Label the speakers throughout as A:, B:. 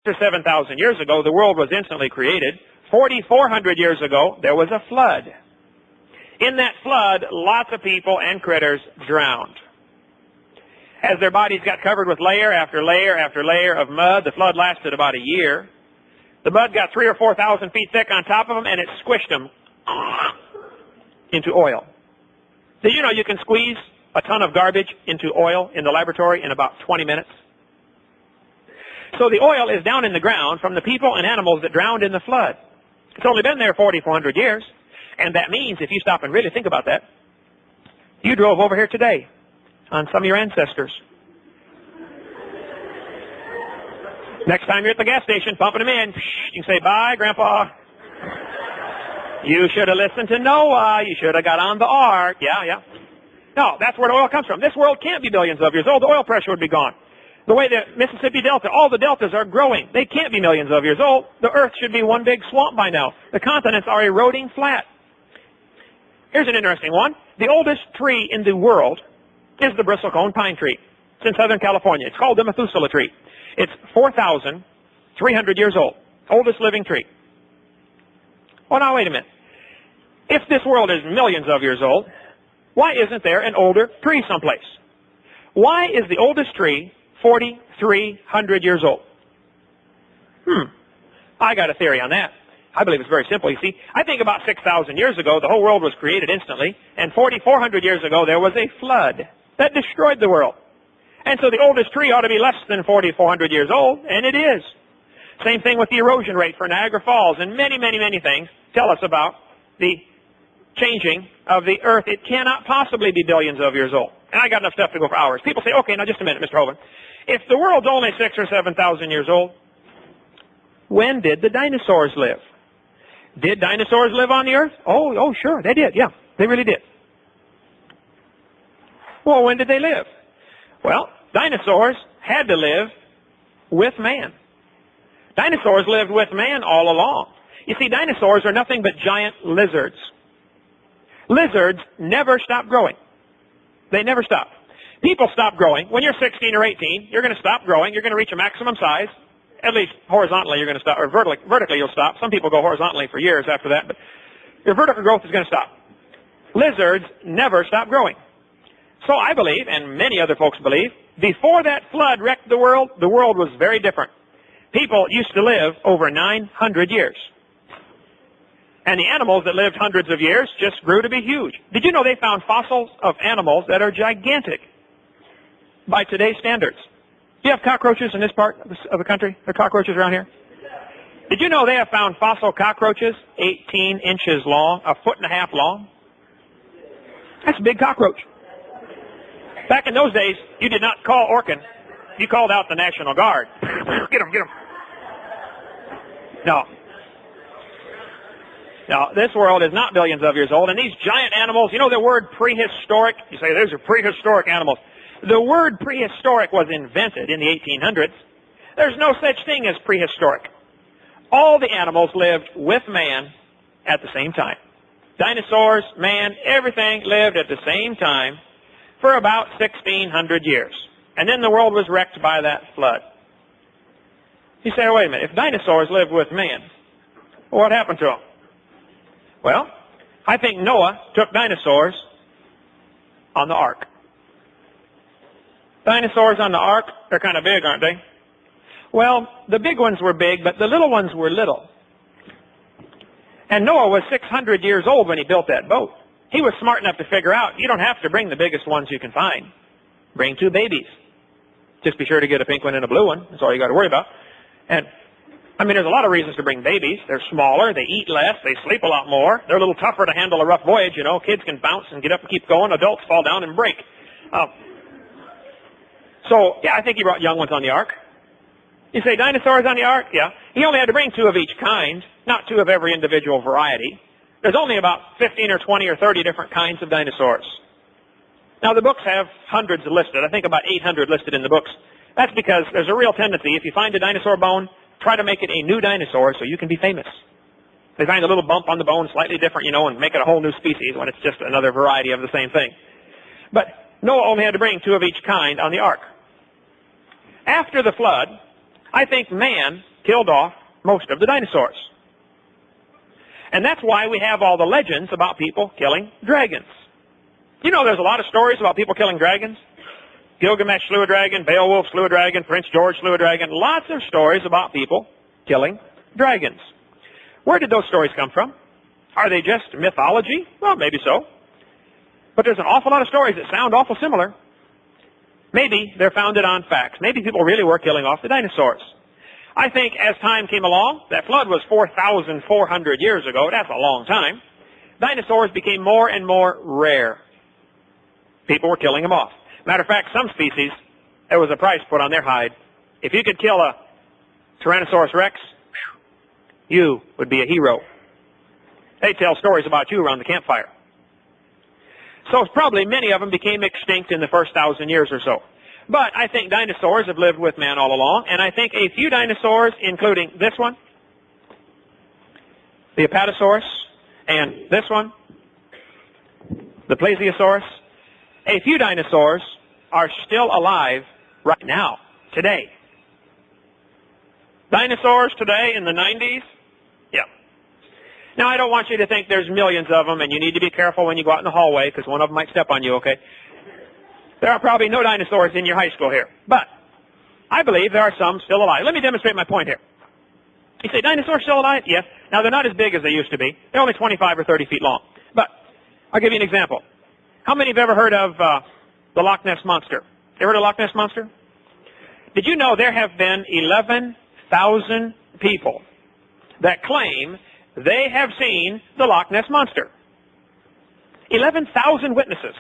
A: or 7,000 years ago, the world was instantly created. 4,400 years ago, there was a flood. In that flood, lots of people and critters drowned. As their bodies got covered with layer after layer after layer of mud, the flood lasted about a year. The mud got 3,000 or 4,000 feet thick on top of them, and it squished them into oil. Did you know you can squeeze a ton of garbage into oil in the laboratory in about 20 minutes? So the oil is down in the ground from the people and animals that drowned in the flood. It's only been there 4,400 years. And that means, if you stop and really think about that, you drove over here today on some of your ancestors. Next time you're at the gas station pumping them in, you can say, "Bye, Grandpa. You should have listened to Noah. You should have got on the ark." Yeah. No, that's where the oil comes from. This world can't be billions of years old. The oil pressure would be gone. The way the Mississippi Delta, all the deltas are growing. They can't be millions of years old. The earth should be one big swamp by now. The continents are eroding flat. Here's an interesting one. The oldest tree in the world is the bristlecone pine tree. It's in Southern California. It's called the Methuselah tree. It's 4,300 years old. Oldest living tree. Oh, now wait a minute. If this world is millions of years old, why isn't there an older tree someplace? Why is the oldest tree 4,300 years old? I got a theory on that. I believe it's very simple, you see. I think about 6,000 years ago, the whole world was created instantly, and 4,400 years ago, there was a flood that destroyed the world. And so the oldest tree ought to be less than 4,400 years old, and it is. Same thing with the erosion rate for Niagara Falls, and many, many, many things tell us about the changing of the earth. It cannot possibly be billions of years old. And I got enough stuff to go for hours. People say, "Okay, now just a minute, Mr. Hovind. If the world's only 6,000 or 7,000 years old, when did the dinosaurs live? Did dinosaurs live on the earth? Oh, sure, they did. Yeah, they really did. Well, when did they live? Well, dinosaurs had to live with man. Dinosaurs lived with man all along. You see, dinosaurs are nothing but giant lizards. Lizards never stop growing. They never stop. People stop growing. When you're 16 or 18, you're going to stop growing. You're going to reach a maximum size. At least horizontally you're going to stop, or vertically you'll stop. Some people go horizontally for years after that, but your vertical growth is going to stop. Lizards never stop growing. So I believe, and many other folks believe, before that flood wrecked the world was very different. People used to live over 900 years. And the animals that lived hundreds of years just grew to be huge. Did you know they found fossils of animals that are gigantic by today's standards? Do you have cockroaches in this part of the country? There are cockroaches around here? Did you know they have found fossil cockroaches 18 inches long, 1.5 feet long? That's a big cockroach. Back in those days, you did not call Orkin. You called out the National Guard. Get him, get him. No, this world is not billions of years old. And these giant animals, you know the word prehistoric? You say, those are prehistoric animals. The word prehistoric was invented in the 1800s. There's no such thing as prehistoric. All the animals lived with man at the same time. Dinosaurs, man, everything lived at the same time for about 1,600 years. And then the world was wrecked by that flood. You say, oh, wait a minute, if dinosaurs lived with man, what happened to them? Well, I think Noah took dinosaurs on the ark. Dinosaurs on the ark, they're kind of big, aren't they? Well, the big ones were big, but the little ones were little. And Noah was 600 years old when he built that boat. He was smart enough to figure out, you don't have to bring the biggest ones you can find. Bring 2 babies. Just be sure to get a pink one and a blue one. That's all you got to worry about. And, I mean, there's a lot of reasons to bring babies. They're smaller, they eat less, they sleep a lot more. They're a little tougher to handle a rough voyage, you know. Kids can bounce and get up and keep going. Adults fall down and break. So, yeah, I think he brought young ones on the ark. You say, dinosaurs on the ark? Yeah. He only had to bring 2 of each kind, not 2 of every individual variety. There's only about 15 or 20 or 30 different kinds of dinosaurs. Now, the books have hundreds listed. I think about 800 listed in the books. That's because there's a real tendency, if you find a dinosaur bone, try to make it a new dinosaur so you can be famous. They find a little bump on the bone, slightly different, you know, and make it a whole new species when it's just another variety of the same thing. But Noah only had to bring 2 of each kind on the ark. After the flood, I think man killed off most of the dinosaurs. And that's why we have all the legends about people killing dragons. You know, there's a lot of stories about people killing dragons. Gilgamesh slew a dragon, Beowulf slew a dragon, Prince George slew a dragon. Lots of stories about people killing dragons. Where did those stories come from? Are they just mythology? Well, maybe so. But there's an awful lot of stories that sound awful similar. Maybe they're founded on facts. Maybe people really were killing off the dinosaurs. I think as time came along, that flood was 4,400 years ago. That's a long time. Dinosaurs became more and more rare. People were killing them off. Matter of fact, some species, there was a price put on their hide. If you could kill a Tyrannosaurus Rex, you would be a hero. They tell stories about you around the campfire. So probably many of them became extinct in the first 1,000 years or so. But I think dinosaurs have lived with man all along, and I think a few dinosaurs, including this one, the Apatosaurus, and this one, the Plesiosaurus, a few dinosaurs are still alive right now, today. Dinosaurs today in the 90s? Yeah. Now, I don't want you to think there's millions of them, and you need to be careful when you go out in the hallway, because one of them might step on you, okay? There are probably no dinosaurs in your high school here. But I believe there are some still alive. Let me demonstrate my point here. You say, dinosaurs still alive? Yes. Now, they're not as big as they used to be. They're only 25 or 30 feet long. But I'll give you an example. How many have ever heard of the Loch Ness Monster? You ever heard of Loch Ness Monster? Did you know there have been 11,000 people that claim they have seen the Loch Ness Monster? 11,000 witnesses.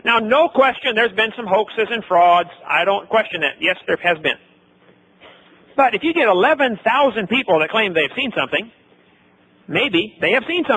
A: Now, no question, there's been some hoaxes and frauds. I don't question that. Yes, there has been. But if you get 11,000 people that claim they've seen something, maybe they have seen something.